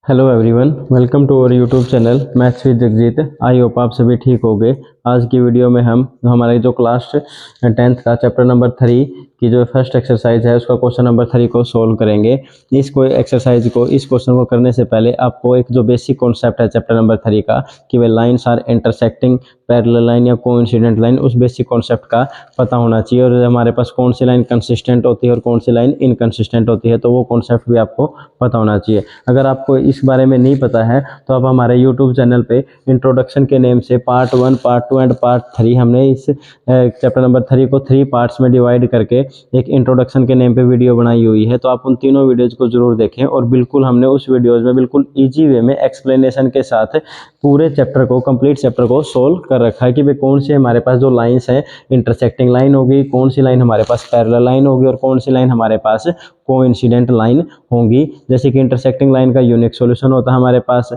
Hello everyone, welcome to our YouTube channel maths with Jagjit. I hope आप सभी ठीक होंगे। आज की वीडियो में हम हमारे जो क्लास 10th का चैप्टर नंबर 3 की जो फर्स्ट एक्सरसाइज है उसका क्वेश्चन नंबर 3 को सोल्व करेंगे। इस क्वेश्चन को करने से पहले आपको एक जो बेसिक कॉन्सेप्ट है चैप्टर नंबर 3 का कि वे lines are intersecting, parallel line या कोइंसिडेंट लाइन, उस बेसिक कॉन्सेप्ट का पता होना चाहिए। और हमारे पास कौन सी लाइन कंसिस्टेंट होती है और कौन सी लाइन इनकंसिस्टेंट होती है, तो वो कॉन्सेप्ट भी आपको पता होना चाहिए। अगर आपको इस बारे में नहीं पता है तो आप हमारे यूट्यूब चैनल पे इंट्रोडक्शन के नेम से पार्ट 1, पार्ट 2 एंड पार्ट 3 हमने इस चैप्टर नंबर 3 को 3 पार्ट्स में डिवाइड करके एक इंट्रोडक्शन के नेम पे वीडियो बनाई हुई है। तो आप उन तीनों वीडियोज को जरूर देखें। और बिल्कुल हमने उस वीडियोज में बिल्कुल ईजी वे में एक्सप्लेनेशन के साथ पूरे चैप्टर को, कंप्लीट चैप्टर को सोल्व कर रखा है कि भाई कौन सी हमारे पास जो लाइन्स है इंटरसेक्टिंग लाइन होगी, कौन सी लाइन हमारे पास पैरेलल लाइन होगी और कौन सी लाइन हमारे पास कोइंसिडेंट लाइन होंगी। जैसे कि इंटरसेक्टिंग लाइन का यूनिक सॉल्यूशन होता है हमारे पास,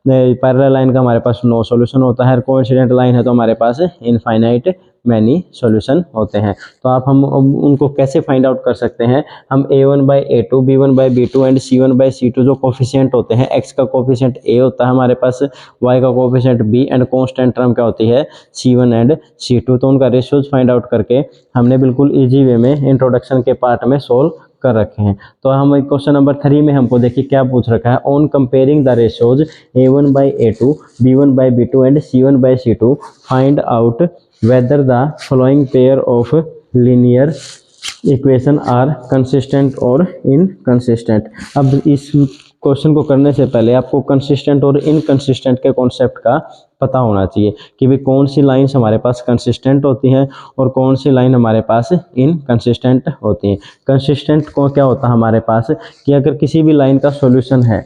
पैरेलल लाइन का हमारे पास नो सॉल्यूशन होता है, कोइंसिडेंट लाइन है तो हमारे पास इनफाइनाइट मैनी सॉल्यूशन होते हैं। तो हम उनको कैसे फाइंड आउट कर सकते हैं? हम a1/a2, b1/b2 एंड c1/c2 जो कोफिशिएंट होते हैं, x का कोफिशिएंट a होता है हमारे पास, y का coefficient b and constant term क्या होती है c1 एंड c2। तो उनका रेशियोज फाइंड आउट करके हमने बिल्कुल ईजी वे में इंट्रोडक्शन के पार्ट में सोल्व कर रखे हैं। तो हम क्वेश्चन नंबर 3 में हमको देखिए क्या पूछ रखा है। On comparing the ratios a1/a2, b1/b2 and c1/c2 find out whether the following pair of linear equation are consistent और इनकंसिस्टेंट। अब इस क्वेश्चन को करने से पहले आपको कंसिस्टेंट और इनकंसिस्टेंट के कॉन्सेप्ट का पता होना चाहिए कि भाई कौन सी लाइन्स हमारे पास कंसिस्टेंट होती हैं और कौन सी लाइन हमारे पास इनकंसिस्टेंट होती हैं। कंसिस्टेंट को क्या होता है हमारे पास कि अगर किसी भी लाइन का सॉल्यूशन है,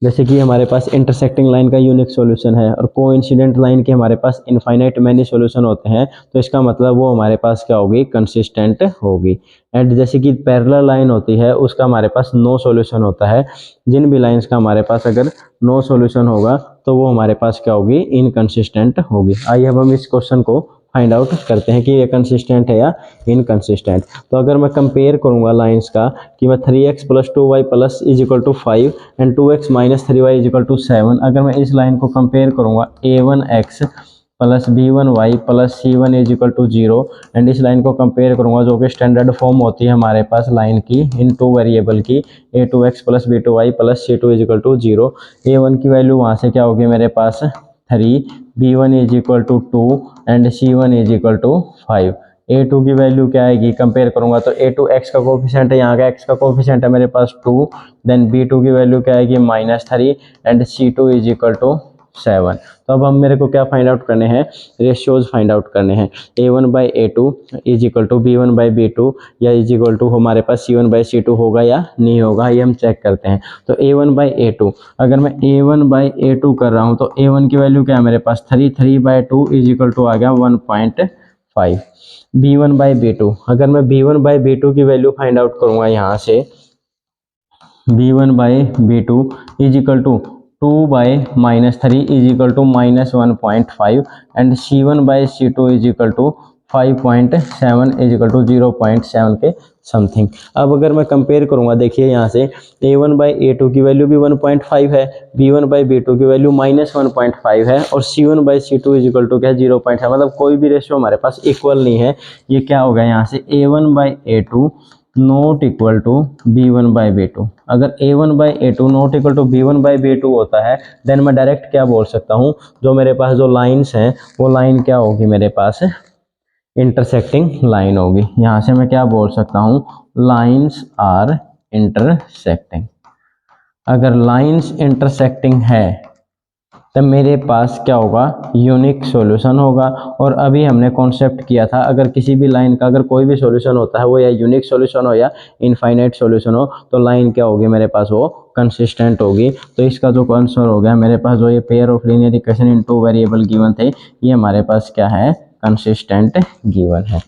जैसे कि हमारे पास इंटरसेक्टिंग लाइन का यूनिक सॉल्यूशन है और कोइंसिडेंट लाइन के हमारे पास इनफाइनाइट मैनी सॉल्यूशन होते हैं, तो इसका मतलब वो हमारे पास क्या होगी, कंसिस्टेंट होगी। एंड जैसे कि पैरेलल लाइन होती है उसका हमारे पास नो सॉल्यूशन होता है। जिन भी लाइंस का हमारे पास अगर नो सॉल्यूशन होगा तो वो हमारे पास क्या होगी, इनकंसिस्टेंट होगी। आइए अब हम इस क्वेश्चन को फाइंड आउट करते हैं कि ये कंसिस्टेंट है या इनकंसिस्टेंट। तो अगर मैं कंपेयर करूंगा लाइंस का कि मैं 3x + 2y + = 5 and 2x - 3y = 7, अगर मैं इस लाइन को कंपेयर करूंगा a1x + b1y + c1 = 0 एंड इस लाइन को कंपेयर करूंगा जो कि स्टैंडर्ड फॉर्म होती है हमारे पास लाइन की इन टू वेरिएबल की, a2x + b2y + c2 = 0। a1 की वैल्यू वहाँ से क्या होगी मेरे पास 3, b1 = 2 एंड c1 = 5। a2 की वैल्यू क्या आएगी, कंपेयर करूंगा तो a2 x का कोफिशिएंट है, यहाँ का x का कोफिशिएंट है मेरे पास 2, देन b2 की वैल्यू क्या आएगी -3 एंड c2 = 7। तो अब हम मेरे को क्या फाइंड आउट करने हैं, रेशियोज फाइंड आउट करने हैं। a1/a2 = b1/b2 या = हमारे पास c1/c2 होगा या नहीं होगा, ये हम चेक करते हैं। तो a1/a2, अगर मैं a1/a2 कर रहा हूँ तो a1 की वैल्यू क्या है मेरे पास 3/2 = आ गया 1.5। b1/b2, अगर मैं b1/b2 की वैल्यू फाइंड आउट करूंगा यहाँ से, b1/b2 = 2/-3 = -1.5 एंड c1/c2 = 5.7 = 0.7 के समथिंग। अब अगर मैं कंपेयर करूंगा, देखिए यहाँ से a1/a2 की वैल्यू भी 1.5 है, b1/b2 की वैल्यू -1.5 है और c1/c2 = क्या है 0.7, मतलब कोई भी रेशियो हमारे पास इक्वल नहीं है। ये क्या होगा यहाँ से a1/a2 not equal to b1/b2। अगर a1/a2 not equal to b1/b2 होता है देन मैं डायरेक्ट क्या बोल सकता हूँ, जो मेरे पास जो लाइंस हैं वो लाइन क्या होगी मेरे पास, इंटरसेक्टिंग लाइन होगी। यहाँ से मैं क्या बोल सकता हूँ, लाइंस आर इंटरसेक्टिंग। अगर लाइंस इंटरसेक्टिंग है तब मेरे पास क्या होगा, यूनिक सॉल्यूशन होगा। और अभी हमने कॉन्सेप्ट किया था अगर किसी भी लाइन का अगर कोई भी सॉल्यूशन होता है वो या यूनिक सॉल्यूशन हो या इनफाइनाइट सॉल्यूशन हो, तो लाइन क्या होगी मेरे पास, वो कंसिस्टेंट होगी। तो इसका जो आंसर हो गया मेरे पास, जो ये pair of linear equation in two variable given थे, ये हमारे पास क्या है, कंसिस्टेंट गिवन है।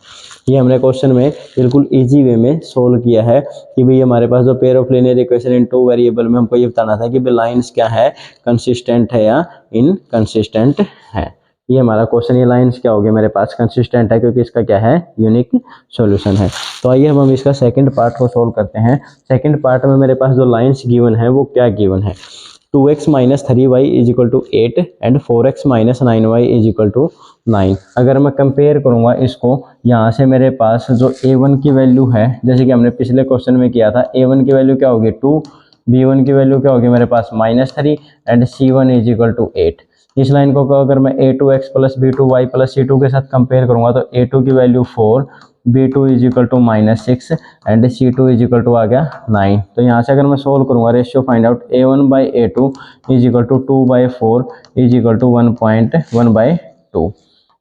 ये हमने क्वेश्चन में बिल्कुल इजी वे में सोल्व किया है कि भाई हमारे पास जो pair of linear equation in two variable में हमको ये बताना था कि भाई लाइंस क्या है, कंसिस्टेंट है या इनकंसिस्टेंट है। ये हमारा क्वेश्चन, ये लाइंस क्या होगी मेरे पास, कंसिस्टेंट है क्योंकि इसका क्या है, यूनिक सॉल्यूशन है। तो आइए हम इसका सेकंड पार्ट को सोल्व करते हैं। सेकंड पार्ट में मेरे पास जो लाइंस गिवन है वो क्या गिवन है, 2x minus 3y is equal to 8 and 4x minus 9y is equal to 9। अगर मैं कंपेयर करूँगा इसको, यहाँ से मेरे पास जो a1 की वैल्यू है, जैसे कि हमने पिछले क्वेश्चन में किया था, a1 की वैल्यू क्या होगी 2, b1 की वैल्यू क्या होगी मेरे पास -3 and c1 is equal to 8। इस लाइन को अगर मैं a2x plus b2y plus c2 के साथ कंपेयर करूँगा तो a2 की value 4, b2 is equal to -6 and c2 is equal to आ गया 9। तो यहाँ से अगर मैं सोल्व करूँगा, ratio find out, a1 by a2 is equal to 2 by 4 is equal to 1.1/2।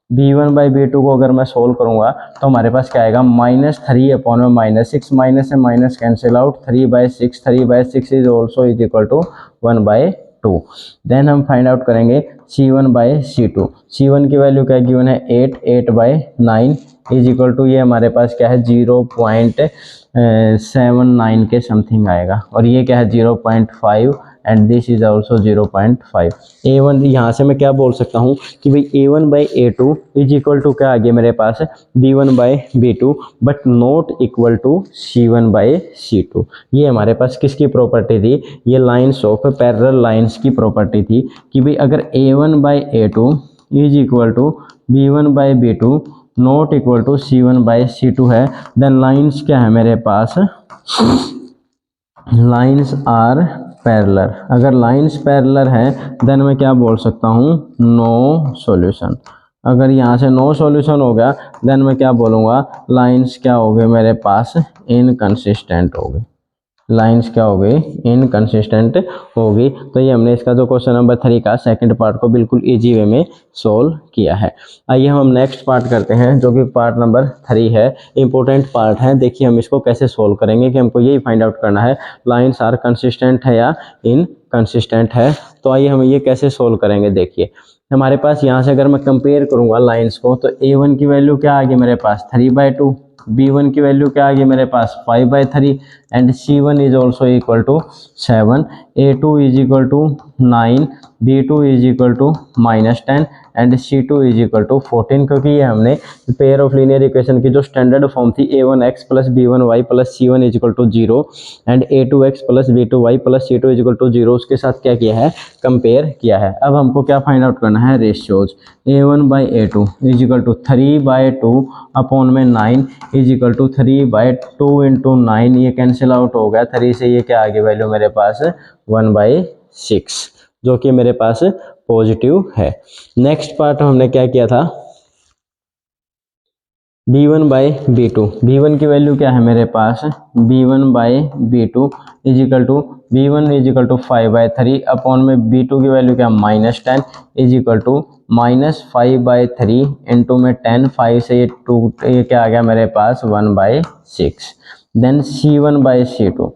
b1 by b2 को अगर मैं सोल्व करूँगा तो हमारे पास क्या आएगा, -3 अपॉन में -6, माइनस से minus cancel out, 3/6, 3/6 is also is equal to 1/2। Then हम फाइंड आउट करेंगे c1 बाई c2। c1 की वैल्यू क्या गिवन है 8, 8/9 इज इक्वल टू, ये हमारे पास क्या है 0.79 के समथिंग आएगा, और ये क्या है 0.5 and this is also 0.5। a1 यहाँ से मैं क्या बोल सकता हूँ कि भाई a1 by a2 is equal to क्या आ गया मेरे पास b1 by b2 but not equal to c1 by c2। ये हमारे पास किसकी प्रॉपर्टी थी, ये लाइन्स ऑफ पैरेलल लाइन्स की प्रॉपर्टी थी कि भाई अगर a1 by a2 is equal to b1 by b2 not equal to c1 by c2 है, देन लाइन्स क्या है मेरे पास, लाइन्स आर पैरेलल। अगर लाइन्स पैरेलल है देन मैं क्या बोल सकता हूँ, नो सॉल्यूशन। अगर यहाँ से नो सॉल्यूशन हो गया देन मैं क्या बोलूँगा, लाइन्स क्या हो गए मेरे पास, इनकंसिस्टेंट हो गए, लाइन्स क्या हो गई, इनकंसिस्टेंट होगी। तो ये हमने इसका जो क्वेश्चन नंबर 3 का सेकंड पार्ट को बिल्कुल इजी वे में सोल्व किया है। आइए हम नेक्स्ट पार्ट करते हैं जो कि पार्ट नंबर 3 है, इंपॉर्टेंट पार्ट है। देखिए हम इसको कैसे सोल्व करेंगे कि हमको यही फाइंड आउट करना है लाइन्स आर कंसिस्टेंट है या इनकंसिस्टेंट है। तो आइए हम ये कैसे सोल्व करेंगे। देखिए हमारे पास यहाँ से अगर मैं कंपेयर करूँगा लाइन्स को तो a1 की वैल्यू क्या आ गई मेरे पास 3/2, b1 की वैल्यू क्या आ गई मेरे पास 5/3 and c1 is also equal to 7, a2 is equal to 9, b2 is equal to -10 and c2 is equal to 14, क्योंकि ये हमने पेयर ऑफ लीनियर इक्वेशन की जो स्टैंडर्ड फॉर्म थी a1x plus b1y plus c1 is equal to 0 and a2x plus b2y plus c2 is equal to 0, उसके साथ क्या किया है, कंपेयर किया है। अब हमको क्या फाइंड आउट करना है, ratios. a1 by a2 is equal to 3/2 upon में 9 इज इक्वल टू 3/2 इंटू 9, ये कैंसिल आउट हो गया, 3 से ये क्या आ गया वैल्यू मेरे पास 1/6, जो कि मेरे पास पॉजिटिव है। नेक्स्ट पार्ट हमने क्या किया था, b1 बाई b2, b1 की वैल्यू क्या है मेरे पास, b1 by b2 is equal to b1 is equal to 5/3 upon में b2 की वैल्यू क्या -10 इज इक्वल टू -5/3 इंटू में 10, 5 से ये 2, ये क्या आ गया मेरे पास 1/6। Then c1 by c2,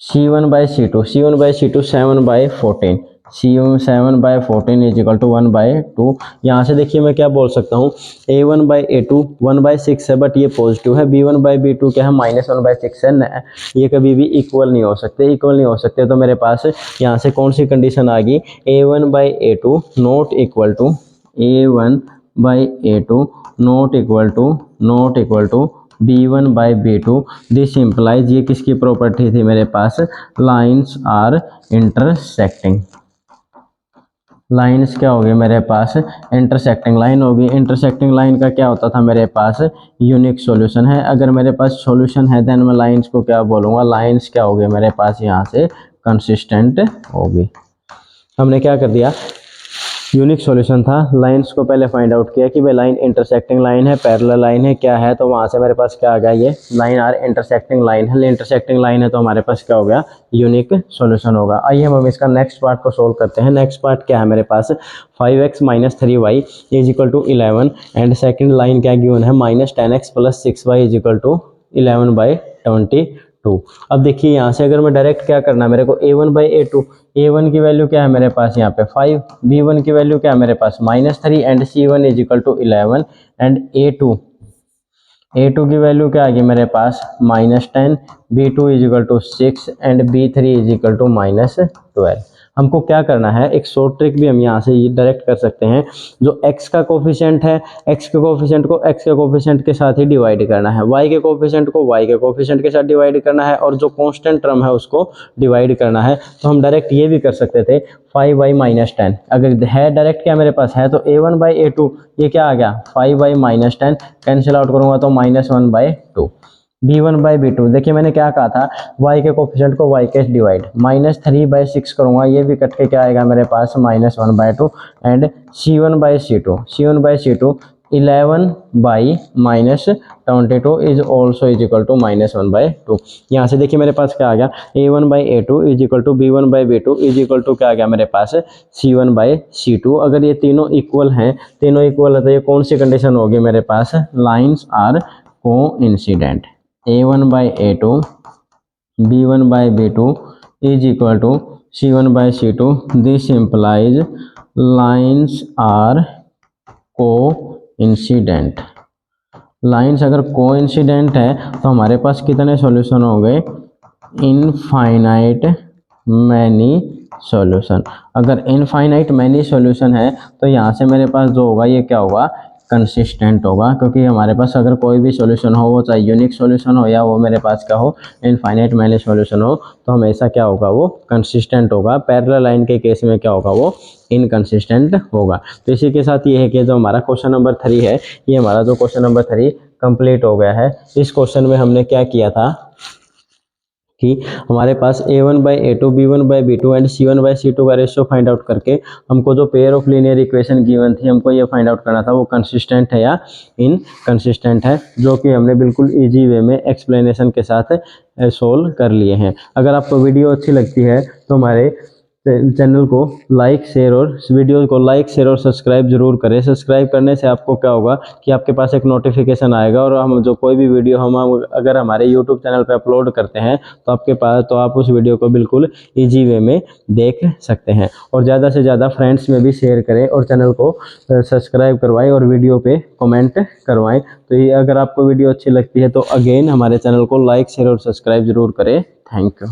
c1 by c2, c1 by c2 7/14, c7/14 is equal to 1/2। यहाँ से देखिए मैं क्या बोल सकता हूँ, a1 बाई a2 1/6 है बट ये पॉजिटिव है, b1 बाई b2 क्या है -1/6 है, ये कभी भी इक्वल नहीं हो सकते, इक्वल नहीं हो सकते। तो मेरे पास यहाँ से कौन सी कंडीशन आ गई, a1 by a2 not equal to, a1 by a2 not equal to b1 by b2। This implies, ये किसकी प्रॉपर्टी थी मेरे पास, लाइन्स आर इंटरसेक्टिंग। लाइन्स क्या होगी मेरे पास, इंटरसेक्टिंग लाइन होगी। इंटरसेक्टिंग लाइन का क्या होता था मेरे पास, यूनिक सॉल्यूशन है। अगर मेरे पास सॉल्यूशन है देन मैं लाइन्स को क्या बोलूँगा, लाइन्स क्या होगी मेरे पास यहाँ से कंसिस्टेंट होगी। हमने क्या कर दिया, यूनिक सॉल्यूशन था, लाइंस को पहले फाइंड आउट किया कि भाई लाइन इंटरसेक्टिंग लाइन है, पैरेलल लाइन है, क्या है, तो वहाँ से मेरे पास क्या आ गया, ये लाइन आर इंटरसेक्टिंग लाइन है। इंटरसेक्टिंग लाइन है तो हमारे पास क्या हो गया, यूनिक सॉल्यूशन होगा। आइए हम इसका नेक्स्ट पार्ट को सोल्व करते हैं। नेक्स्ट पार्ट क्या है मेरे पास, 5x minus 3y is equal to 11 and second line क्या गिवन है, -10x plus 6y is equal to 11/22। अब देखिए यहाँ से अगर मैं डायरेक्ट क्या करना है मेरे को, a1 बाई a2, a1 की वैल्यू क्या है मेरे पास यहाँ पे 5, b1 की वैल्यू क्या है मेरे पास -3 and c1 is equal to 11 and a2 की वैल्यू क्या आ गई मेरे पास -10, b2 is equal to 6 and b3 is equal to -12। हमको क्या करना है, एक शॉर्ट ट्रिक भी हम यहाँ से डायरेक्ट कर सकते हैं। जो x का कोफिशिएंट है, x के कोफिशिएंट को x के कोफिशिएंट के साथ ही डिवाइड करना है, y के कोफिशिएंट को y के कोफिशिएंट के साथ डिवाइड करना है, और जो कांस्टेंट टर्म है उसको डिवाइड करना है। तो हम डायरेक्ट ये भी कर सकते थे 5y माइनस 10, अगर है डायरेक्ट क्या मेरे पास है, तो a1/a2 ये क्या आ गया 5y माइनस 10, कैंसिल आउट करूंगा तो -1/2। b1/b2 देखिए मैंने क्या कहा था, y के कोफिशिएंट को y के डिवाइड, -3/6 करूंगा, ये भी कट के क्या आएगा मेरे पास -1/2। And c1/c2 11/-22 is also is equal to -1/2। यहाँ से देखिए मेरे पास क्या आ गया, a1/a2 is equal to b1/b2 is equal to क्या आ गया मेरे पास c1/c2। अगर ये तीनों इक्वल हैं, तीनों इक्वल है, तो ये कौन सी कंडीशन होगी मेरे पास, lines are coincident, a1/a2 b1/b2 is equal to c1/c2, this implies lines are coincident. Lines अगर कोइंसिडेंट है तो हमारे पास कितने सॉल्यूशन हो गए, इनफाइनाइट मैनी सॉल्यूशन। अगर इनफाइनाइट मैनी सॉल्यूशन है तो यहाँ से मेरे पास जो होगा ये क्या होगा, कंसिस्टेंट होगा, क्योंकि हमारे पास अगर कोई भी सॉल्यूशन हो, वो चाहे यूनिक सॉल्यूशन हो या वो मेरे पास क्या हो, इनफाइनाइट मैनी सॉल्यूशन हो, तो हमेशा क्या होगा, वो कंसिस्टेंट होगा। पैरेलल लाइन के केस में क्या होगा, वो इनकंसिस्टेंट होगा। तो इसी के साथ ये है कि जो हमारा क्वेश्चन नंबर 3 है, ये हमारा जो क्वेश्चन नंबर 3 कंप्लीट हो गया है। इस क्वेश्चन में हमने क्या किया था कि हमारे पास a1/a2 b1/b2 एंड c1/c2 का रेशियो फाइंड आउट करके हमको जो pair of linear equation given थी, हमको ये फाइंड आउट करना था वो कंसिस्टेंट है या इनकंसिस्टेंट है, जो कि हमने बिल्कुल इजी वे में एक्सप्लेनेशन के साथ सोल्व कर लिए हैं। अगर आपको वीडियो अच्छी लगती है तो हमारे चैनल को लाइक शेयर और वीडियो को लाइक शेयर और सब्सक्राइब जरूर करें। सब्सक्राइब करने से आपको क्या होगा कि आपके पास एक नोटिफिकेशन आएगा, और हम जो कोई भी वीडियो हम अगर हमारे यूट्यूब चैनल पर अपलोड करते हैं तो आपके पास, तो आप उस वीडियो को बिल्कुल इजी वे में देख सकते हैं। और ज़्यादा से ज़्यादा फ्रेंड्स में भी शेयर करें और चैनल को सब्सक्राइब करवाएं और वीडियो पे कमेंट करवाएं। तो ये अगर आपको वीडियो अच्छी लगती है तो अगेन हमारे चैनल को लाइक शेयर और सब्सक्राइब जरूर करें। Thank you.